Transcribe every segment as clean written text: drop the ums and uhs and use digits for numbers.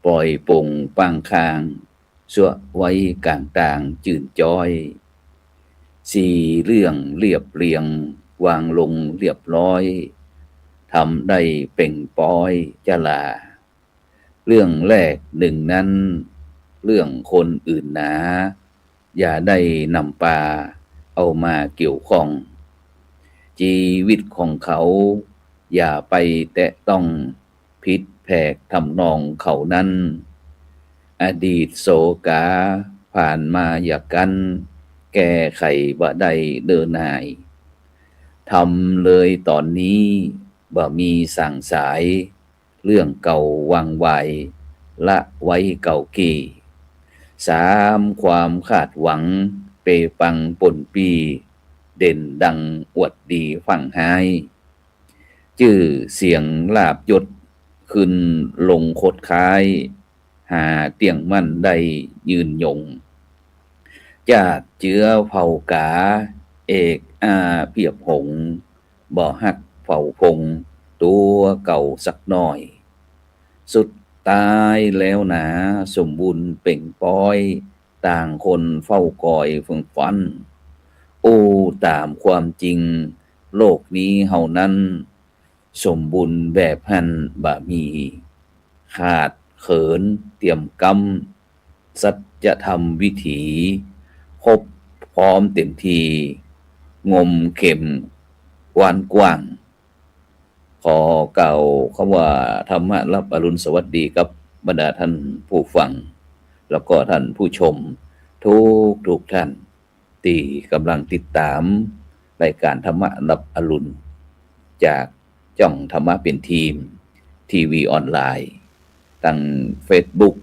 ปล่อยปงปางคางสัวไว้กลางต่างจื่นจ้อยสี่เรื่องเรียบเรียงวางลงเรียบร้อยทำได้เป่งป้อยจะลาเรื่องแรกหนึ่งนั้นเรื่องคนอื่นหนาอย่าได้นำปาเอามาเกี่ยวข้องชีวิตของเขาอย่าไปแตะต้องพิษแผกทำนองเขานั้นอดีตโศกาผ่านมาอย่ากันแก้ไขบ่ได้เดินหายทำเลยตอนนี้บ่มีสั่งสายเรื่องเก่าวังไวละไว้เก่ากี่สามความคาดหวังเปปังป่นปีเด่นดังอวดดีฝั่งหายจื่อเสียงลาบยศขึ้นลงโคดค้ายหาเตียงมั่นได้ยืนยงจาดเจือเผากาเอกอาเพียบหงบ่ฮักเฝ้าพงตัวเก่าสักหน่อยสุดตายแล้วหนาสมบุญเป่งป้อยต่างคนเฝ้าคอยฝึงฟันโอ้ตามความจริงโลกนี้เฮานั้นสมบุญแบบหันบะมีขาดเขินเตรียมกำสัจธรรมวิถีครบพร้อมเต็มทีงมเข็มวานกว้างขอเก่าคำว่าธรรมะรับอรุณสวัสดีกับบรรดาท่านผู้ฟังแล้วก็ท่านผู้ชมทุกท่านที่กำลังติดตามรายการธรรมะรับอรุณจากจ่องธรรมะเป็นทีมทีวีออนไลน์ทาง Facebook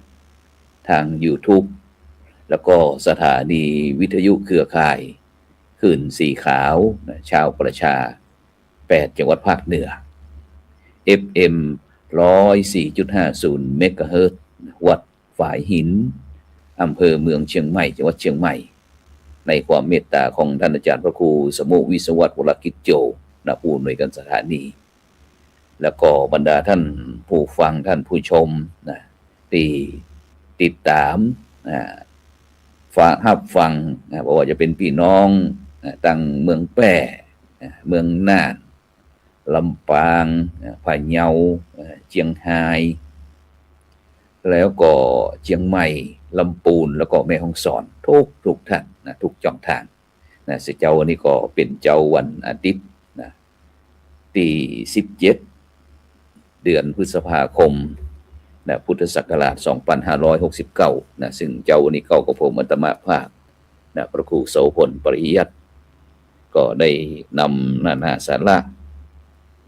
ทาง YouTube แล้วก็สถานีวิทยุเครือข่ายคลื่นสีขาวชาวประชา8จังหวัดภาคเหนือ FM 104.50 เมกะเฮิรตซ์วัดฝายหินอำเภอเมืองเชียงใหม่จังหวัดเชียงใหม่ในความเมตตาของท่านอาจารย์พระครูสมุวิศวัตรวรกิจโจผู้อำนวยการสถานีแล้วก็บรรดาท่านผู้ฟังท่านผู้ชมที่ติดตามฟังบอกว่าจะเป็นพี่น้องตั้งเมืองแปร่เมืองน่านลำปางพะเยาเชียงรายแล้วก็เชียงใหม่ลำพูนแล้วก็แม่ฮ่องสอนทุกท่านทุกช่องทางสิเจ้าวันนี้ก็เป็นเจ้าวันอาทิตย์ที่17เดือนพฤษภาคมพุทธศักราช2569ซึ่งเจ้าวันนี้ก็ผมอัตมาภาคพระครูโสพลปริยัติก็ได้นำนานาสาระ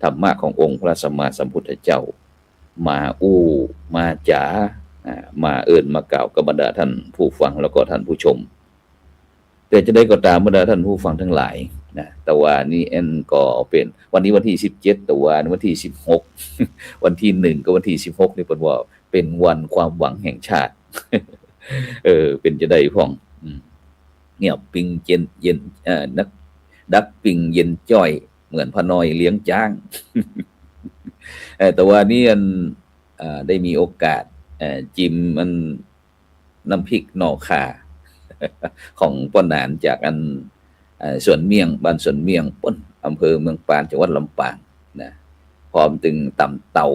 ธรรมะขององค์พระสัมมาสัมพุทธเจ้ามามาจ๋ามาเอิ้นมากล่าวกับบรรดาท่านผู้ฟังแล้วก็ท่านผู้ชมแต่จะได้ก็ตามบรรดาท่านผู้ฟังทั้งหลายแต่ว่านี่ก็เป็นวันนี้วันที่17แต่ว่าวันที่16วันที่1กับวันที่16นี่เพิ่นว่าเป็นวันความหวังแห่งชาติเป็นจะได้พ้องเงียบปิงเย็นนักดักปิงเย็นจ้อยเหมือนพระน้อยเลี้ยงจ้างแต่ว่านี่ได้มีโอกาสจิ้มน้ำพริกหน่อข่าของป้อนหนานจากสวนเมียงบ้านสวนเมียงป้นอำเภอเมืองปานจังหวัดลำปางพร้อมถึงตำเตา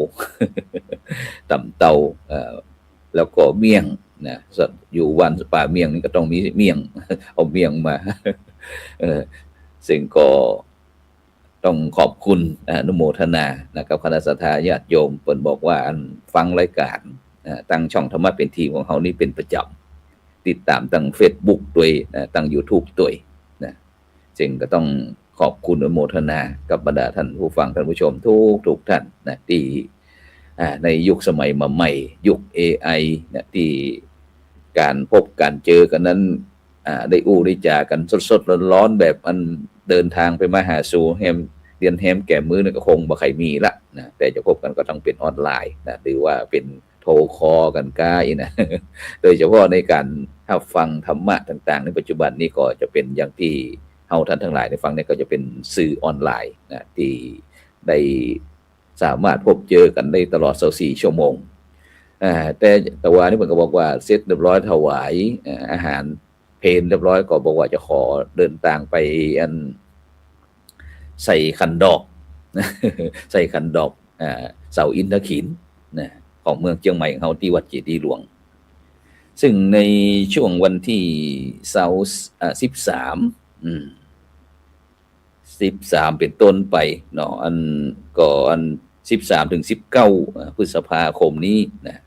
แล้วก็เมี่ยงอยู่วันป่าเมี่ยงนี่ก็ต้องมีเมี่ยงเอาเมี่ยงมาซึ่งก็ต้องขอบคุณอนุโมทนากับคณะสัตยาญาติโยมเพิ่นบอกว่าฟังรายการตั้งช่องธรรมะเป็นทีมของเฮานี่เป็นประจำติดตามตั้ง Facebook ด้วยตั้ง YouTube ด้วยซึ่งก็ต้องขอบคุณอนุโมทนากับบรรดาท่านผู้ฟังท่านผู้ชมทุกท่านที่ในยุคสมัยมาใหม่ยุค AI ที่การพบการเจอกันนั้นได้ได้จากันสดๆร้อนๆแบบเดินทางไปมาหาสู่แฮมเรียนแฮมแก่มือก็คงบ่ใครมีละแต่จะพบกันก็ต้องเป็นออนไลน์หรือว่าเป็นโทรคอลกันก้ายโดยเฉพาะในการรับฟังธรรมะต่างๆในปัจจุบันนี้ก็จะเป็นอย่างที่เฮาท่านทั้งหลายได้ฟังเนี่ยก็จะเป็นสื่อออนไลน์ที่ได้สามารถพบเจอกันได้ตลอด24ชั่วโมง แต่ว่านี่เพิ่นก็บอกว่าเสร็จเรียบร้อยถวายอาหารเพลเรียบร้อยก็บอกว่าจะขอเดินทางไปอันใส่ขันดอกใส่ขันดอกเสาอินทขินนะของเมืองเชียงใหม่ของเฮาที่วัดเจดีย์หลวงซึ่งในช่วงวันที่เสาร์1313เป็นต้นไปเนาะก็13ถึง19พฤษภาคมนี้นะ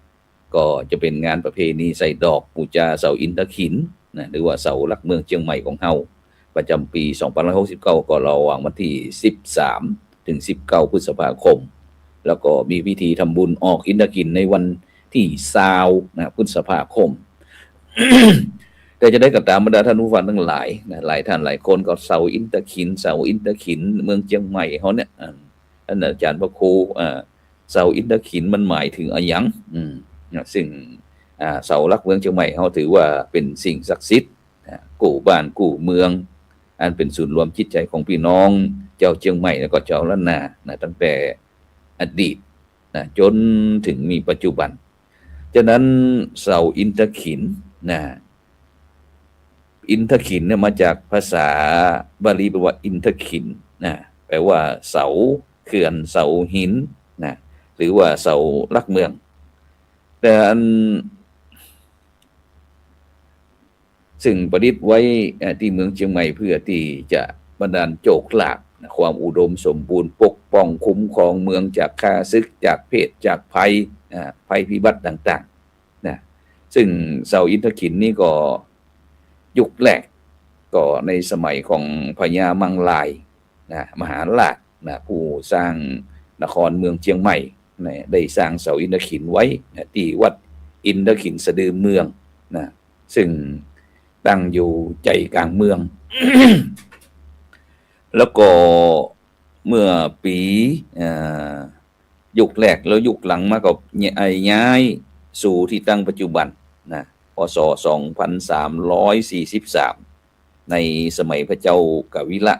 ก็จะเป็นงานประเพณีใส่ดอกบูชาเสาอินทขินนะหรือว่าเสาหลักเมืองเชียงใหม่ของเฮาประจำปี2569ก็ระหว่างวันที่13ถึง19พฤษภาคมแล้วก็มีพิธีทำบุญออกอินทขินในวันที่20นะพฤษภาคม แต่จะได้กับตามบรรดาท่านผู้ฟังทั้งหลายนะหลายท่านหลายคนก็เสาอินทขินเสาอินทขินเมืองเชียงใหม่เขาเนี่ยท่านอาจารย์พระครูเสาอินทขินมันหมายถึงอะไรยังซึ่งเสาหลักเมืองเชียงใหม่เขาถือว่าเป็นสิ่งศักดิ์สิทธิ์กู้บ้านกู้เมืองอันเป็นศูนย์รวมจิตใจของพี่น้องเจ้าเชียงใหม่แล้วก็เจ้าล้านนานะตั้งแต่อดีตนะจนถึงมีปัจจุบันฉะนั้นเสาอินทขินนะอินทขินเนี่ยมาจากภาษาบาลีแปลว่าอินทขินนะแปลว่าเสาเขื่อนเสาหินนะหรือว่าเสาหลักเมืองแต่ซึ่งประดิษฐ์ไว้ที่เมืองเชียงใหม่เพื่อที่จะบันดาลโชคลาภความอุดมสมบูรณ์ปกป้องคุ้มครองเมืองจากข้าศึกจากเพศจากภัยพิบัติต่างๆนะซึ่งเสาอินทขินนี่ก็ยุคแรกก็ในสมัยของพญามังลายนะมหาราชนะผู้สร้างนครเมืองเชียงใหม่นะได้สร้างเสาอินทขินไว้นะที่วัดอินทขินสะดือเมืองนะซึ่งตั้งอยู่ใจกลางเมือง แล้วก็เมื่อปียุคแรกแล้วยุคหลังมาก็ย้ายสู่ที่ตั้งปัจจุบันนะพศ2343ในสมัยพระเจ้ากวิละ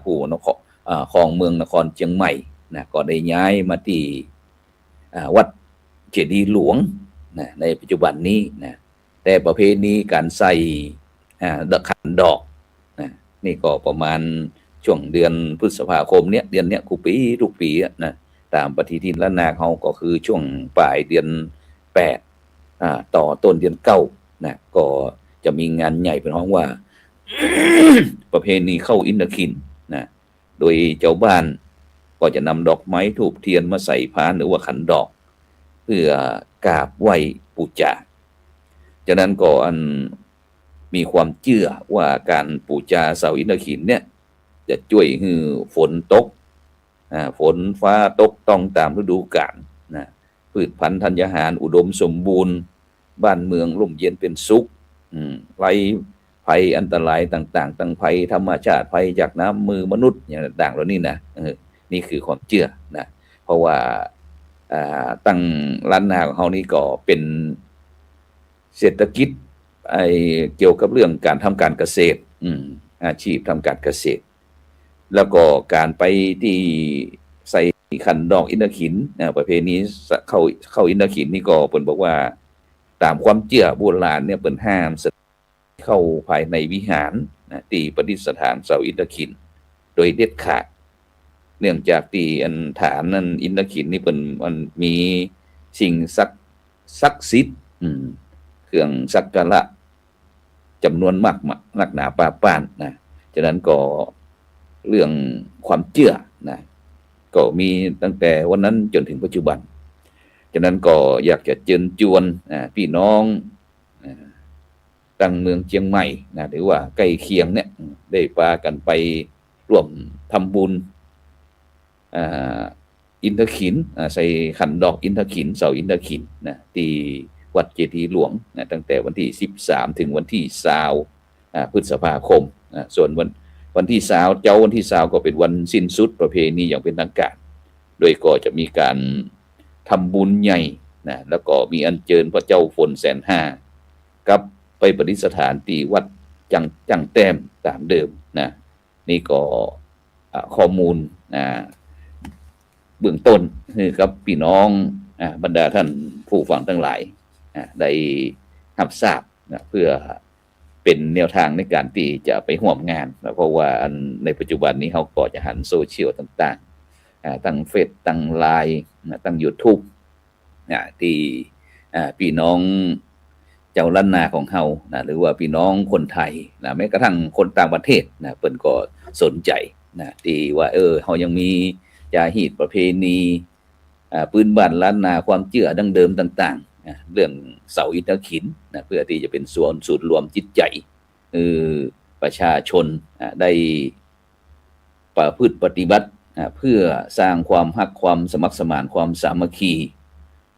ผู้นครครองเมืองนครเชียงใหม่นะก็ได้ย้ายมาที่วัดเจดีย์หลวงนะในปัจจุบันนี้นะแต่ประเพณีการใส่ขันดอกนะนี่ก็ประมาณช่วงเดือนพฤษภาคมเดือนทุกปีนะตามปฏิทินล้านนาเขาก็คือช่วงปลายเดือน8ต่อต้นเดือน9นะก็จะมีงานใหญ่เป็นห้องว่า ประเพณีเข้าอินทขินนะโดยเจ้าบ้านก็จะนำดอกไม้ธูปเทียนมาใส่พานหรือว่าขันดอกเพื่อกราบไหว้บูชาจากนั้นก็มีความเชื่อว่าการบูชาเสาอินทขินเนี่ยจะช่วยให้ฝนตกฝนฟ้าตกต้องตามฤดูกาลนะพืชพันธุ์ธัญญาหารอุดมสมบูรณ์บ้านเมืองร่มเย็นเป็นสุขไร้ภัยอันตรายต่างๆทั้งภัยธรรมชาติภัยจากน้ำมือมนุษย์อย่างต่างๆเหล่านี้นะนี่คือความเชื่อนะเพราะว่าตั้งล้านนาของเขานี่ก็เป็นเศรษฐกิจเกี่ยวกับเรื่องการทำการเกษตรอาชีพทำการเกษตรแล้วก็การไปที่ใส่ขันดอกอินทขินประเพณีเข้าอินทขินนี่ก็เพิ่นบอกว่าตามความเชื่อโบราณเนี่ยเพิ่นห้ามเข้าภายในวิหารที่ประดิษฐานเสาอินทขินโดยเด็ดขาดเนื่องจากที่ฐานนั้นอินทขินนี่มันมีสิ่งศักดิ์สิทธิ์เครื่องสักการะจำนวนมากนักหนาป่าป้านนะฉะนั้นก็เรื่องความเชื่อนะก็มีตั้งแต่วันนั้นจนถึงปัจจุบันฉะนั้นก็อยากจะเชิญชวนพี่น้องตั้งเมืองเชียงใหม่นะหรือว่าใกล้เคียงเนี่ยได้พากันไปร่วมทำบุญอินทขินใส่ขันดอกอินทขินเสาอินทขินนะที่วัดเจดีย์หลวงนะตั้งแต่วันที่13ถึงวันที่20พฤษภาคมส่วนวันที่20วันที่20ก็เป็นวันสิ้นสุดประเพณีอย่างเป็นทางการโดยก็จะมีการทำบุญใหญ่นะแล้วก็มีอัญเชิญพระเจ้าฝน150,000กับไปประดิษฐานที่วัดจังแต้มตามเดิมนะนี่ก็ข้อมูลเบื้องต้นคือครับพี่น้อง บรรดาท่านผู้ฟังทั้งหลายได้รับทราบเพื่อเป็นแนวทางในการที่จะไปร่วมงานเพราะว่าในปัจจุบันนี้เขาก็จะหันโซเชียลต่างๆตั้งเฟซตั้งไลน์ตั้ง YouTube ที่พี่น้องเจ้าล้านนาของเฮาหรือว่าพี่น้องคนไทยแม้กระทั่งคนต่างประเทศเพิ่นก็สนใจที่ว่าเฮายังมีจารีตประเพณีพื้นบ้านล้านนาความเชื่อดั้งเดิมต่างๆเรื่องเสาอิฐขินเพื่อที่จะเป็นส่วนสูตรรวมจิตใจประชาชนได้ประพฤติปฏิบัติเพื่อสร้างความรักความสมัครสมานความสามัคคี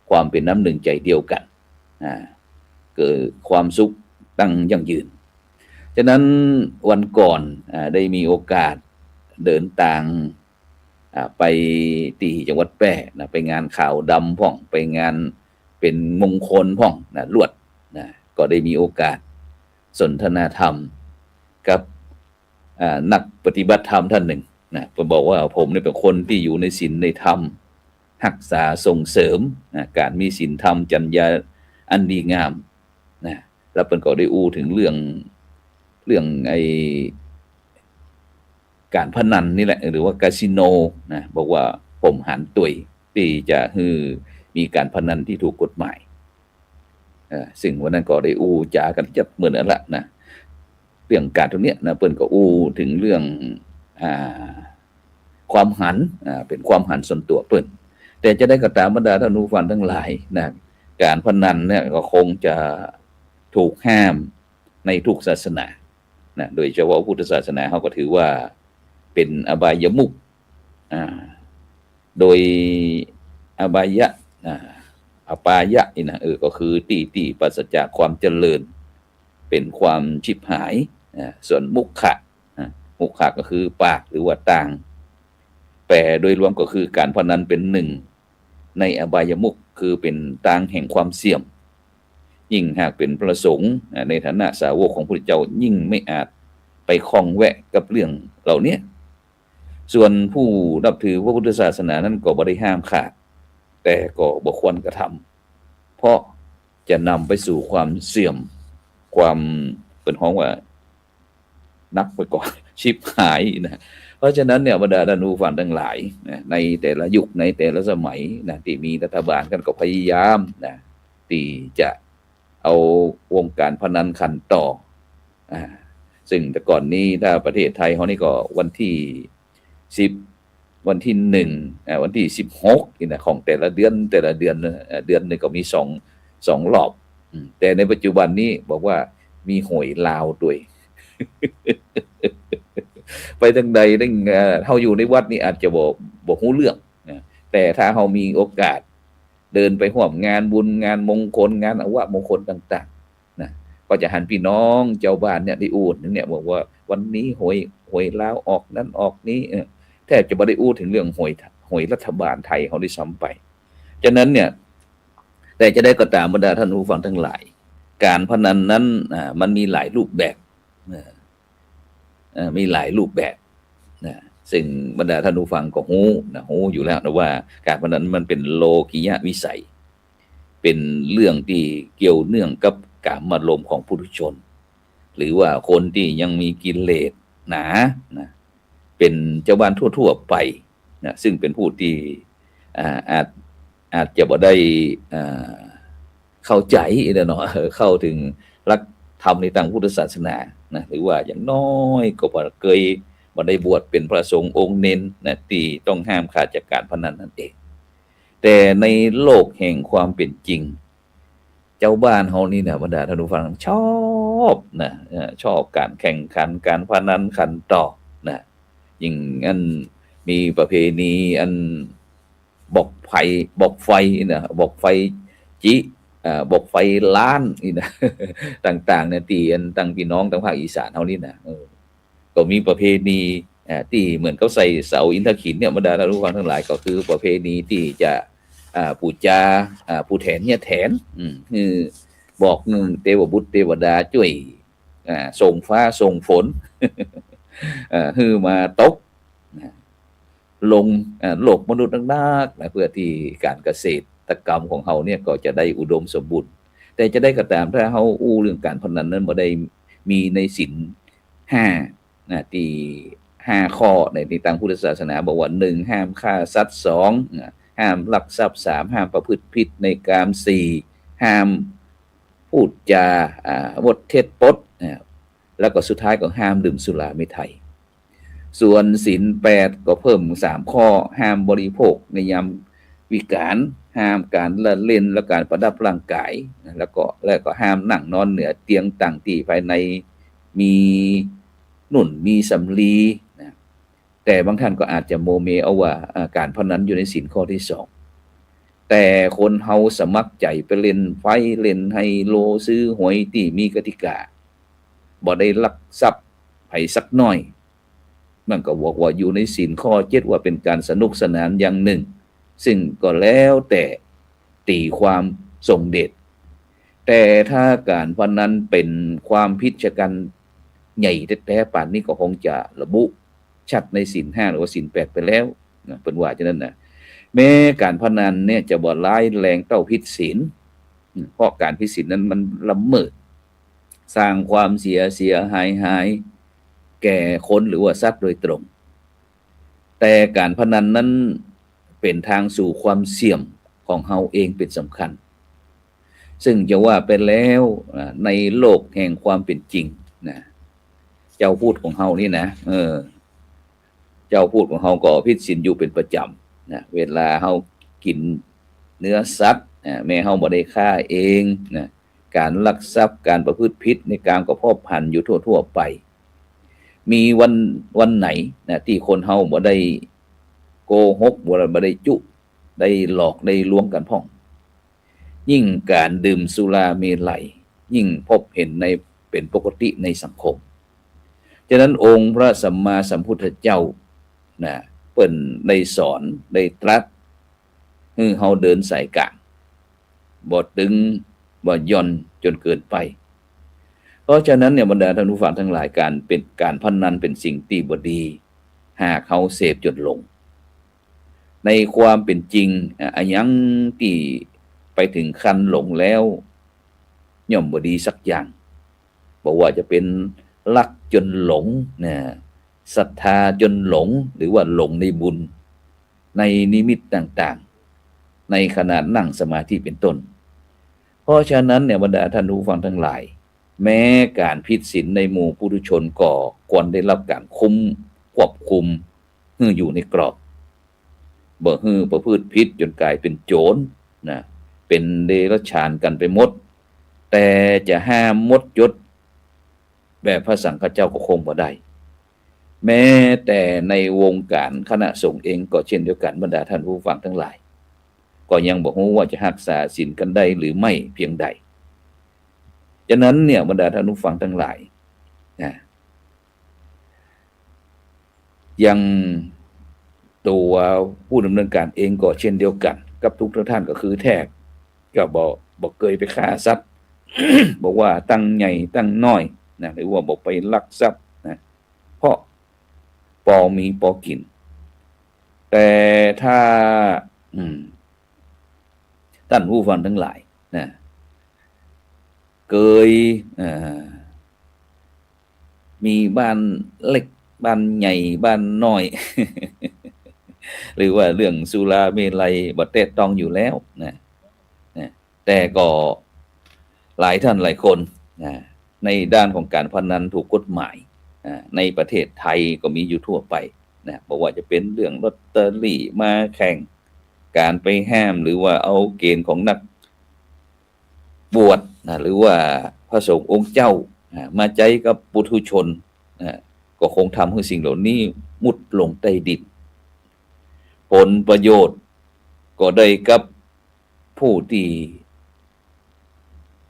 ความเป็นน้ำหนึ่งใจเดียวกันเกิดความสุขตั้งยั่งยืนฉะนั้นวันก่อนได้มีโอกาสเดินทางไปที่จังหวัดแพร่ไปงานข่าวดำพ่องไปงานเป็นมงคลพ่องลวดก็ได้มีโอกาสสนทนาธรรมกับนักปฏิบัติธรรมท่านหนึ่งผมบอกว่าผมเป็นคนที่อยู่ในศีลในธรรมรักษาส่งเสริมการมีศีลธรรมจรรยาอันดีงามแล้วเพิ่นก็ได้ถึงเรื่องไอ้การพนันนี่แหละหรือว่าคาสิโนบอกว่าผมหันตุยที่จะมีการพนันที่ถูกกฎหมายซึ่งวันนั้นก็ได้จากันจับเหมือนนั่นละเรื่องการตรงเนี้ยเพิ่นก็ถึงเรื่องความหันเป็นความหันส่วนตัวเพิ่นแต่จะได้ก็ตามบรรดาท่านผู้ฟังทั้งหลายการพนันเนี่ยก็คงจะถูกห้ามในทุกศาสนาโดยเฉพาะพุทธศาสนาเขาก็ถือว่าเป็นอบายมุขโดยอบายะอปายะนี่นะก็คือที่ปราศจากความเจริญเป็นความชิบหายส่วนมุขะก็คือปากหรือว่าต่างแปลโดยรวมก็คือการพนันเป็นหนึ่งในอบายมุขคือเป็นทางแห่งความเสี่ยมยิ่งหากเป็นพระสงฆ์ในฐานะสาวกของพระพุทธเจ้ายิ่งไม่อาจไปคล้องแวะกับเรื่องเหล่านี้ส่วนผู้นับถือพระพุทธศาสนานั้นก็บ่ได้ห้ามขาดแต่ก็บ่ควรกระทำเพราะจะนำไปสู่ความเสื่อมความเป็นของว่านักไปก่อนชิบหายเพราะฉะนั้นเนี่ยบรรดาท่านผู้ฟังทั้งหลายในแต่ละยุคในแต่ละสมัยที่มีรัฐบาลกันก็พยายามที่จะเอาวงการพนันขันต่อซึ่งแต่ก่อนนี้ถ้าประเทศไทยเขานี่ก็วันที่10วันที่1วันที่16ของแต่ละเดือนเดือนนึงก็มี2รอบแต่ในปัจจุบันนี้บอกว่ามีหวยลาวด้วย ไปทางใดได้เฮาอยู่ในวัดนี่อาจจะบ่ฮู้เรื่องแต่ถ้าเฮามีโอกาสเดินไปร่วมงานบุญงานมงคลงานอวมงคลต่างๆก็จะหันพี่น้องเจ้าบ้านเนี่ยได้เนี่ยบอกว่าวันนี้หวยลาวออกนั้นออกนี้แทบจะบ่ได้ถึงเรื่องหวยรัฐบาลไทยเฮาได้ซ้ำไปฉะนั้นเนี่ยแต่จะได้ก็ตามบรรดาท่านผู้ฟังทั้งหลายการพนันนั้นมันมีหลายรูปแบบมีหลายรูปแบบซึ่งบรรดาท่านผู้ฟังก็ฮู้อยู่แล้วนะว่าการพนันมันเป็นโลกิยะวิสัยเป็นเรื่องที่เกี่ยวเนื่องกับกามารมณ์ของปุถุชนหรือว่าคนที่ยังมีกิเลสหนาเป็นเจ้าบ้านทั่วๆไปซึ่งเป็นผู้ที่อาจจะบ่ได้เข้าใจเนาะเข้าถึงหลักธรรมในทางพุทธศาสนาหรือว่าอย่างน้อยก็เคยบ่ได้บวชเป็นพระสงฆ์องค์เน้นที่ต้องห้ามขาดจากการพนันนั่นเองแต่ในโลกแห่งความเป็นจริงเจ้าบ้านเฮานี่บรรดาท่านผู้ฟังชอบชอบการแข่งขันการพนันขันต่อยิ่งอันมีประเพณีอันบอกไฟบอกไฟจิบอกไฟล้านนี่ต่างๆที่ตั้งพี่น้องทางภาคอีสานเฮานี่ก็มีประเพณีที่เหมือนเขาใส่เสาอินทขินเนี่ยบรรดาท่านผู้ฟังทั้งหลายก็คือประเพณีที่จะปู่จาผู้แทนเนี่ยแทนคือบอกเทวบุตรเทวดาช่วยส่งฟ้าส่งฝนคือมาตกลงโลกมนุษย์นักเพื่อที่การเกษตร ตกรรมของเฮาเนี่ยก็จะได้อุดมสมบูรณ์แต่จะได้ก็ตามถ้าเฮาอู้เรื่องการพนันนั้นบ่ได้มีในศีล5นะที่5ข้อในทางพุทธศาสนาบอกว่า1ห้ามฆ่าสัตว์2ห้ามลักทรัพย์3ห้ามประพฤติผิดในกาม4ห้ามพูดจาวดเท็จปดแล้วก็สุดท้ายก็ห้ามดื่มสุราเมรัยส่วนศีล8ก็เพิ่ม3ข้อห้ามบริโภคในยามวิกาลห้ามการละเล่นและการประดับร่างกายแล้วก็ห้ามนั่งนอนเหนือเตียงต่างที่ภายในมีนุ่นมีสำลีนะแต่บางท่านก็อาจจะโมเมเอาว่าการพนันอยู่ในศีลข้อที่2แต่คนเฮาสมัครใจไปเล่นไฟเล่นไฮโลซื้อหวยที่มีกติกาบ่ได้ลักทรัพย์ไผสักหน่อยมันก็บอกว่าอยู่ในศีลข้อ7ว่าเป็นการสนุกสนานอย่างหนึ่งซึ่งก็แล้วแต่ตีความทรงเดชแต่ถ้าการพนันเป็นความผิดชะกันใหญ่แท้ๆป่านนี้ก็คงจะระบุชัดในศีล5หรือว่าศีล8ไปแล้วนะเพิ่นว่าฉะนั้นนะแม้การพนันเนี่ยจะบ่ร้ายแรงเท่าผิดศีลเพราะการผิดศีลนั้นมันละเมิดสร้างความเสียหายแก่คนหรือว่าสัตว์โดยตรงแต่การพนันนั้นเป็นทางสู่ความเสี่ยมของเฮาเองเป็นสำคัญซึ่งจะว่าไปแล้วในโลกแห่งความเป็นจริงนะเจ้าพูดของเฮานี่นะเจ้าพูดของเฮาก็ผิดศีลอยู่เป็นประจำนะเวลาเฮากินเนื้อสัตว์แม้เฮาบ่ได้ฆ่าเองนะการลักทรัพย์การประพฤติผิดในการกระพาะพันธุ์อยู่ทั่วๆไปมีวันไหนนะที่คนเฮาบ่ได้โกหกบ่ได้จุได้หลอกได้ลวงกันพ่องยิ่งการดื่มสุราเมรัยยิ่งพบเห็นในเป็นปกติในสังคมฉะนั้นองค์พระสัมมาสัมพุทธเจ้านะเปิ้นได้สอนได้ตรัสให้เฮาเดินสายกลางบ่ตึงบ่หย่อนจนเกินไปเพราะฉะนั้นเนี่ยบรรดาท่านผู้ฟังทั้งหลายการพนันเป็นสิ่งที่บ่ดีหากเฮาเสพจนหลงในความเป็นจริงอะหยังที่ไปถึงขั้นหลงแล้วย่อมบ่ดีสักอย่างบ่ว่าจะเป็นรักจนหลงนะศรัทธาจนหลงหรือว่าหลงในบุญในนิมิตต่างๆในขณะนั่งสมาธิเป็นต้นเพราะฉะนั้นเนี่ยบรรดาท่านผู้ฟังทั้งหลายแม้การผิดศีลในหมู่ปุถุชนก็ควรได้รับการควบคุมให้อยู่ในกรอบบ่ให้ประพฤติผิดจนกลายเป็นโจรนะเป็นเดรัจฉานกันไปหมดแต่จะห้ามมดยศแบบพระสังฆเจ้าก็คงบ่ได้แม้แต่ในวงการคณะสงฆ์เองก็เช่นเดียวกันบรรดาท่านผู้ฟังทั้งหลายก็ยังบอกว่าจะรักษาศีลกันได้หรือไม่เพียงใดฉะนั้นเนี่ยบรรดาท่านผู้ฟังทั้งหลายนะยังตัวผู้ดำเนินการเองก็เช่นเดียวกันกับทุกท่านก็คือแท้ก็บอกเคยไปฆ่าสัตว์ บอกว่าตั้งใหญ่ตั้งน้อยนะหรือว่าบอกไปลักทรัพย์นะเพราะพอมีพอกินแต่ถ้าท่านผู้ฟังทั้งหลายนะเคยมีบ้านเล็กบ้านใหญ่บ้านน้อย หรือว่าเรื่องสุราเมรัยบ่แตะต้องอยู่แล้วนะแต่ก็หลายท่านหลายคนนะในด้านของการพนันถูกกฎหมายในประเทศไทยก็มีอยู่ทั่วไปนะบอกว่าจะเป็นเรื่องลอตเตอรี่มาแข่งการไปห้ามหรือว่าเอาเกณฑ์ของนักบวชนะหรือว่าพระสงฆ์องค์เจ้ามาใจกับปุถุชนก็คงทำให้สิ่งเหล่านี้มุดลงใต้ดินผลประโยชน์ก็ได้กับผู้ที่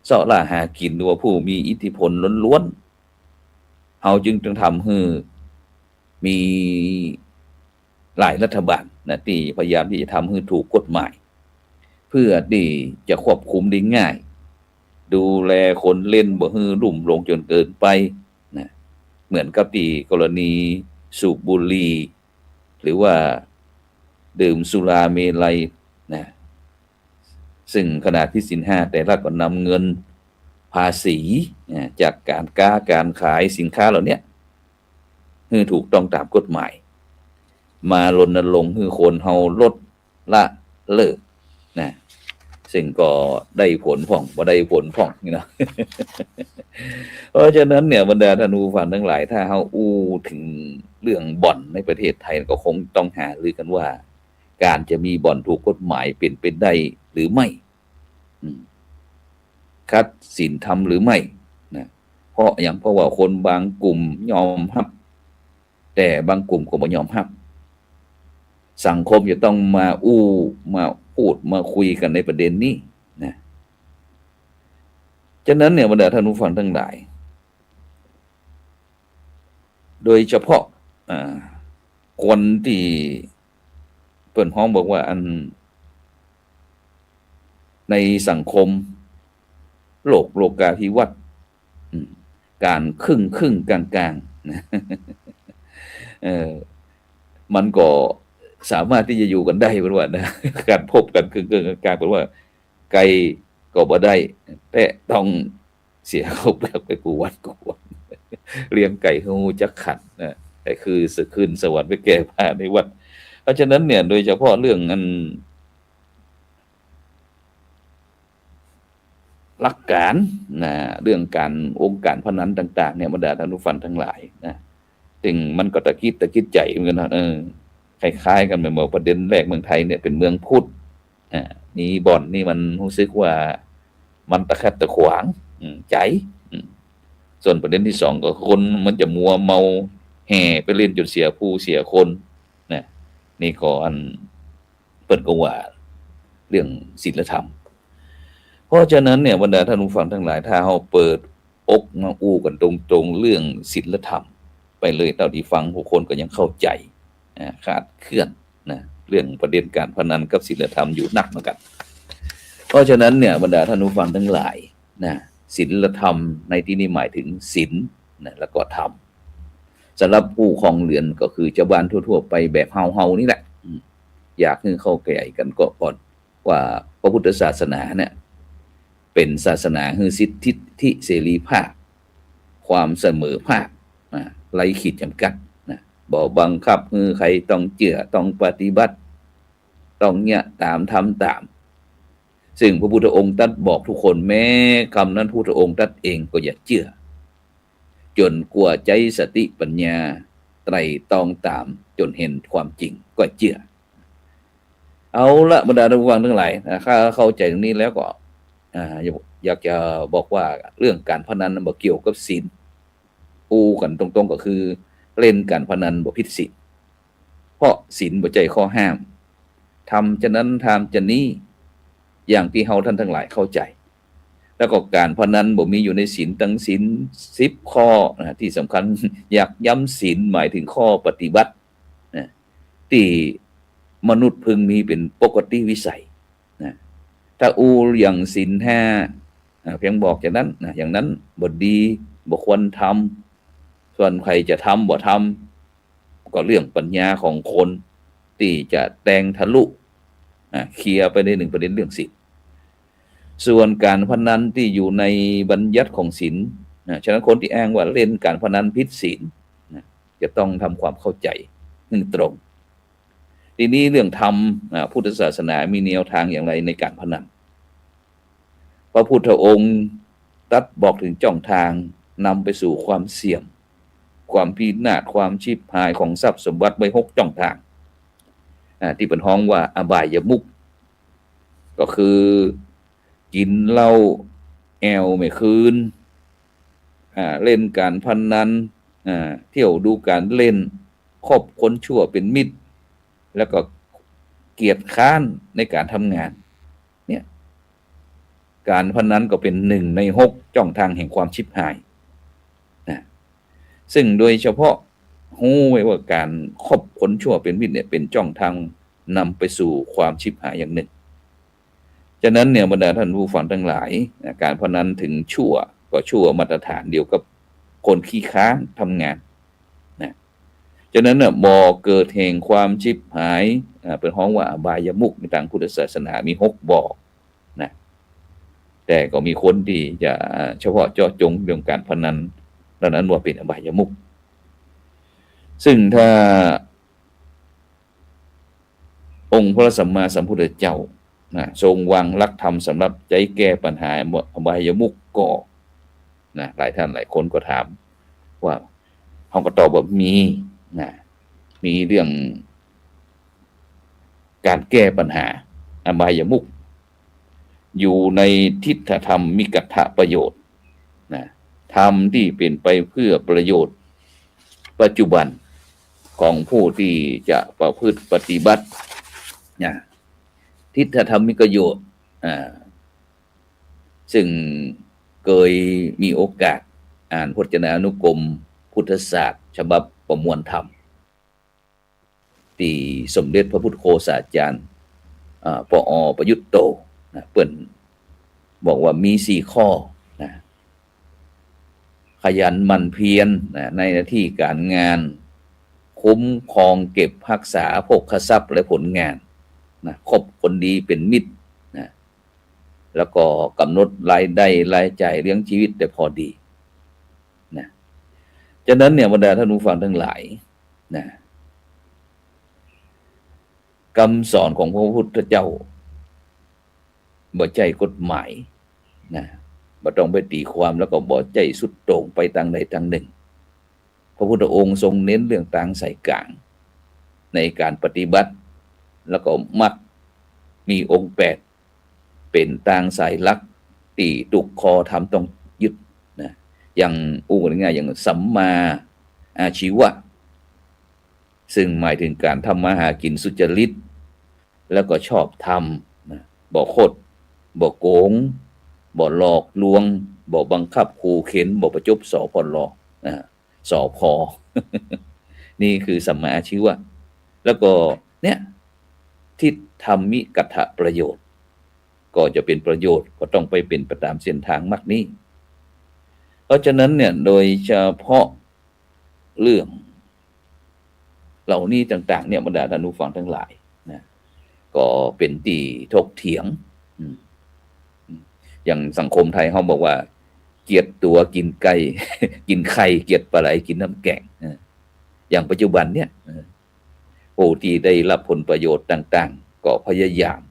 เสาะล่าหากินหรือว่าผู้มีอิทธิพลล้วนๆเฮาจึงต้องทำให้มีหลายรัฐบาลนะที่พยายามที่จะทำให้ถูกกฎหมายเพื่อที่จะควบคุมได้ง่ายดูแลคนเล่นบ่ให้ลุ่มหลงจนเกินไปนะเหมือนกับที่กรณีสูบบุหรี่หรือว่าดื่มสุราเมรัยนะ ซึ่งขณะที่ศีลห้าแต่ละก็นำเงินภาษีจากการขายสินค้าเหล่านี้ให้ถูกต้องตามกฎหมายมารณรงค์ให้คนเฮาลดละเลิกนะซึ่งก็ได้ผลพ่องบ่ได้ผลพ่องนี่เนาะ เพราะฉะนั้นเนี่ยบรรดาท่านผู้ฟังทั้งหลายถ้าเฮาอู้ถึงเรื่องบ่อนในประเทศไทยก็คงต้องหารือกันว่าการจะมีบ่อนถูกกฎหมายเป็นได้หรือไม่คัดศีลธรรมหรือไม่นะเพราะว่าคนบางกลุ่มยอมรับแต่บางกลุ่มก็บ่ยอมรับสังคมจะต้องมามาพูดมาคุยกันในประเด็นนี้นะฉะนั้นเนี่ยบรรดาท่านผู้ฟังทั้งหลายโดยเฉพาะคนที่เปิ่นฮ้องบอกว่าอันในสังคมโลกาภิวัตน์การครึ่งกลางๆนะมันก็สามารถที่จะอยู่กันได้เพราะว่านะการพบกันครึ่งกลางๆเพราะว่าไกลก็บ่ได้แต่ต้องเสียเขาไปกูวัดเลี้ยงไก่ให้ฮู้จักขันนะแต่คือคืนสวรรค์ไปแก้ผ้าในวัดเพราะฉะนั้นเนี่ยโดยเฉพาะเรื่องอันหลักการนะเรื่องการองค์การพนันต่างๆเนี่ยบรรดาท่านผู้ฟังทั้งหลายนะซึ่งมันก็ตะคิดใจเหมือนกันนะคล้ายๆกันเหมือนบอกประเด็นแรกเมืองไทยเนี่ยเป็นเมืองพุทธนี่บ่อนนี่มันรู้สึกว่ามันตะขัดตะขวางใจส่วนประเด็นที่สองก็คนมันจะมัวเมาแห่ไปเล่นจนเสียผู้เสียคนนะนี่ก็อันเปิดก็ว่าเรื่องศีลธรรมเพราะฉะนั้นเนี่ยบรรดาท่านผู้ฟังทั้งหลายถ้าเฮาเปิดอกมาอู้กันตรงๆเรื่องศีลธรรมไปเลยเท่าที่ฟังผู้คนก็ยังเข้าใจขาดเคลื่อนนะเรื่องประเด็นการพนันกับศีลธรรมอยู่นักเหมือนกันเพราะฉะนั้นเนี่ยบรรดาท่านผู้ฟังทั้งหลายนะศีลธรรมในที่นี้หมายถึงศีลนะแล้วก็ธรรมสำหรับผู้ครองเรือนก็คือชาวบ้านทั่วๆไปแบบเฮานี่แหละอยากให้เข้าใจกันก่อนว่าพระพุทธศาสนาเนี่ยเป็นศาสนาคือสิทธิเสรีภาพความเสมอภาคไร้ขีดจำกัดนะบ่บังคับคือใครต้องเชื่อต้องปฏิบัติต้องเนี่ยตามทำตามซึ่งพระพุทธองค์ตรัสบอกทุกคนแม้คำนั้นพระพุทธองค์ตรัสเองก็อย่าเชื่อจนกว่าใจสติปัญญาไตร่ตรองตามจนเห็นความจริงก็เชื่อเอาละบรรดาท่านผู้ฟังทั้งหลายถ้าเข้าใจตรงนี้แล้วก็อยากจะบอกว่าเรื่องการพนันบ่เกี่ยวกับศีลอูกันตรงๆก็คือเล่นการพนันบ่ผิดศีลเพราะศีลบ่ใจข้อห้ามทำฉะนั้นทำจะนี้อย่างที่เฮาท่านทั้งหลายเข้าใจแล้วก็การพนันบ่มีอยู่ในศีลตั้งศีล10ข้อนะที่สำคัญอยากย้ำศีลหมายถึงข้อปฏิบัตินะที่มนุษย์พึงมีเป็นปกติวิสัยนะถ้าอูอย่างศีล5เพียงบอกอย่างนั้นนะอย่างนั้นบ่ดีบ่ควรทำส่วนใครจะทำบ่ทำก็เรื่องปัญญาของคนที่จะแตงทะลุเคลียร์ไปใน1ประเด็นเรื่องศีลส่วนการพนันที่อยู่ในบัญญัติของศีลฉะนั้นคนที่อ้างว่าเล่นการพนันผิดศีลจะต้องทำความเข้าใจตรงทีนี้เรื่องธรรมพุทธศาสนามีแนวทางอย่างไรในการพนันพระพุทธองค์ตรัสบอกถึงช่องทางนำไปสู่ความเสี่ยงความพินาศความชิบหายของทรัพย์สมบัติไว้6ช่องทางที่เป็นฮ้องว่าอบายมุขก็คือกินเหล้าแอลไม่คืนเล่นการพนันเที่ยวดูการเล่นคบคนชั่วเป็นมิตรแล้วก็เกียจคร้านในการทำงานเนี่ยการพนันก็เป็น1ใน6ช่องทางแห่งความชิบหายนะซึ่งโดยเฉพาะฮู้ไว้ว่าการคบคนชั่วเป็นมิตรเนี่ยเป็นช่องทางนำไปสู่ความชิบหายอย่างหนึ่งฉะนั้นเนี่ยบรรดาท่านผู้ฟังทั้งหลายการพนันถึงชั่วก็ชั่วมาตรฐานเดียวกับคนขี้ค้านทำงานนะฉะนั้นเนี่ยบ่อเกิดแห่งความชิบหายเป็นฮ้องว่าอบายมุขในทางพุทธศาสนามี6บ่อนะ แต่ก็มีคนที่จะเฉพาะเจาะจงเรื่องการพนันดังนั้นว่าเป็นอบายมุขซึ่งถ้าองค์พระสัมมาสัมพุทธเจ้าทรงวางหลักธรรมสำหรับใจแก้ปัญหาอบายมุขก็หลายท่านหลายคนก็ถามว่าเขาก็ตอบว่ามีเรื่องการแก้ปัญหาอบายมุขอยู่ในทิฏฐธรรมมิกัตถะประโยชน์ธรรมที่เป็นไปเพื่อประโยชน์ปัจจุบันของผู้ที่จะประพฤติปฏิบัติทิฏฐธรรมมิกโยชน์ซึ่งเคยมีโอกาสอ่านพจนานุกรมพุทธศาสตร์ฉบับประมวลธรรมที่สมเด็จพระพุทธโฆษาจารย์ปอ.ประยุตโตเปิ้นบอกว่ามี4ข้อขยันหมั่นเพียรในหน้าที่การงานคุ้มครองเก็บรักษาโภคทรัพย์และผลงานคบคนดีเป็นมิตรแล้วก็กำหนดรายได้รายจ่ายเลี้ยงชีวิตแต่พอดีฉะนั้นเนี่ยบรรดาท่านผู้ฟังทั้งหลายคำสอนของพระพุทธเจ้าบ่ใจกฎหมายบ่ต้องไปตีความแล้วก็บ่ใจสุดโต่งไปทางใดทางหนึ่งพระพุทธองค์ทรงเน้นเรื่องต่างสายกลางในการปฏิบัติแล้วก็มักมีองค์8เป็นต่างสายหลักที่ตุกคอทำต้องยึดอย่างง่ายๆอย่างสัมมาอาชีวะซึ่งหมายถึงการทำมาหากินสุจริตแล้วก็ชอบทำบ่คดบ่โกงบ่หลอกลวงบ่บังคับขู่เข็นบ่ประจบสพลสพ นี่คือสัมมาอาชีวะแล้วก็เนี่ยทิฏฐธรรมิกัตถะประโยชน์ก็จะเป็นประโยชน์ก็ต้องไปเป็นไปตามเส้นทางมรรคนี้เพราะฉะนั้นเนี่ยโดยเฉพาะเรื่องเหล่านี้ต่างๆเนี่ยบรรดาท่านผู้ฟังทั้งหลายก็เป็นที่ถกเถียงอย่างสังคมไทยเขาบอกว่าเกลียดตัวกินไก่ กินไข่เกลียดปลาไหลกินน้ำแกงอย่างปัจจุบันเนี่ยผู้ที่ได้รับผลประโยชน์ต่างๆก็พยายาม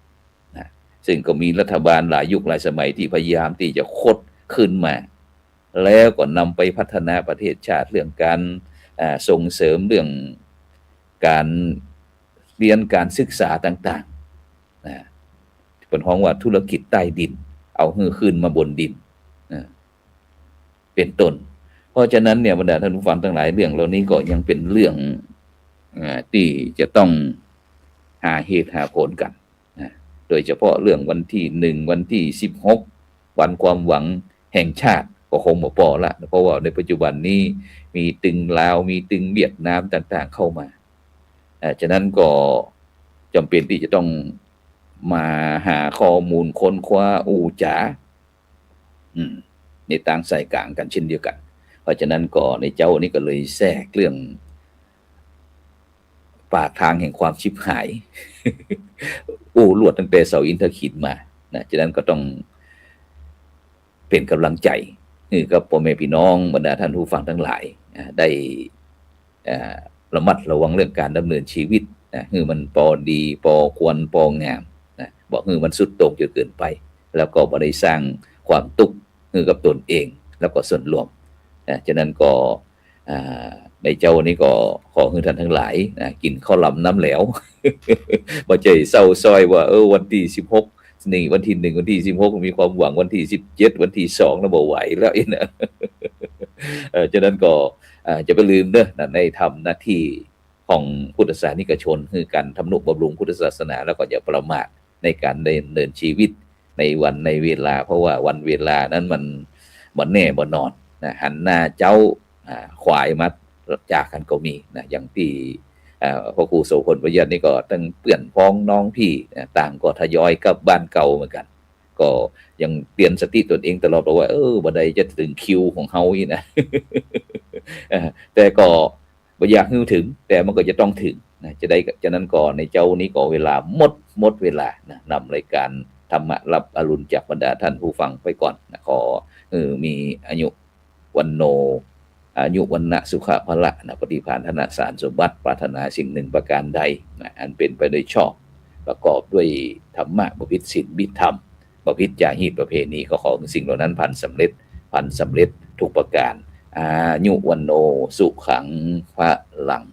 ซึ่งก็มีรัฐบาลหลายยุคหลายสมัยที่พยายามที่จะคดขึ้นมาแล้วก็นำไปพัฒนาประเทศชาติเรื่องการส่งเสริมเรื่องการเรียนการศึกษาต่างๆเป็นห้องว่าธุรกิจใต้ดินเอาขึ้นมาบนดินเป็นต้นเพราะฉะนั้นเนี่ยบรรดาท่านผู้ฟังทั้งหลายเรื่องเหล่านี้ก็ยังเป็นเรื่องที่จะต้องหาเหตุหาผลกันโดยเฉพาะเรื่องวันที่1วันที่16วันความหวังแห่งชาติก็คงบ่พอละเพราะว่าในปัจจุบันนี้มีตึงลาวมีตึงเวียดนามต่างๆเข้ามาฉะนั้นก็จำเป็นที่จะต้องมาหาข้อมูลค้นคว้าจ๋าในต่างสายกลางกันเช่นเดียวกันเพราะฉะนั้นก็ในเจ้านี้ก็เลยแทรกเรื่องปากทางแห่งความชิบหาย ลวดตั้งแต่เสาอินทขีดมาฉะนั้นก็ต้องเป็นกำลังใจกับพ่อแม่พี่น้องบรรดาท่านผู้ฟังทั้งหลายได้ระมัดระวังเรื่องการดำเนินชีวิตมันพอดีพอควรพองามบอกมันสุดโต่งจนเกินไปแล้วก็บ่ได้สร้างความทุกข์กับตนเองแล้วก็ส่วนรวมฉะนั้นก็ในเจ้านี้ก็ขอให้ท่านทั้งหลายกินข้าวหลำน้ำแหลว บ่ใจเศร้าซอยว่าวันที่16นี่วันที่1วันที่16มีความหวังวันที่17วันที่2แล้วบ่ไหวแล้วนะ ฉะนั้นก็จะไปลืมเด้อในทำหน้าที่ของพุทธศาสนิกชนคือการทำนุบำรุงพุทธศาสนาแล้วก็อย่าประมาทในการดำเนินชีวิตในวันในเวลาเพราะว่าวันเวลานั้นมันบ่แน่บ่นอนหันหน้าเจ้าขวายมาจากกันก็มีอย่างที่พ่อครูโสพลประยัตินี่ก็ตั้งเปื่อนพ้องน้องพี่ต่างก็ทยอยกลับบ้านเก่าเหมือนกันก็ยังเตือนสติตนเองตลอดว่าบ่ได้จะถึงคิวของเฮาอีกนะ แต่ก็บ่อยากให้ถึงแต่มันก็จะต้องถึงจะได้ฉะนั้นก็ในเจ้านี้ก็เวลาหมดเวลานำรายการ ธรรมะรับอรุณจากบรรดาท่านผู้ฟังไปก่อนนะขอมีอายุวันโนอายุวันนะสุขะพละนะปฏิภาณธนสารสมบัติปรารถนาสิ่งหนึ่งประการใดนะอันเป็นไปโดยชอบประกอบด้วยธรรมะประพฤติศีลบิธรรมประพฤติจารีตประเพณีก็ขอสิ่งเหล่านั้นพันสำเร็จทุกประการอายุวันโนสุขังพลัง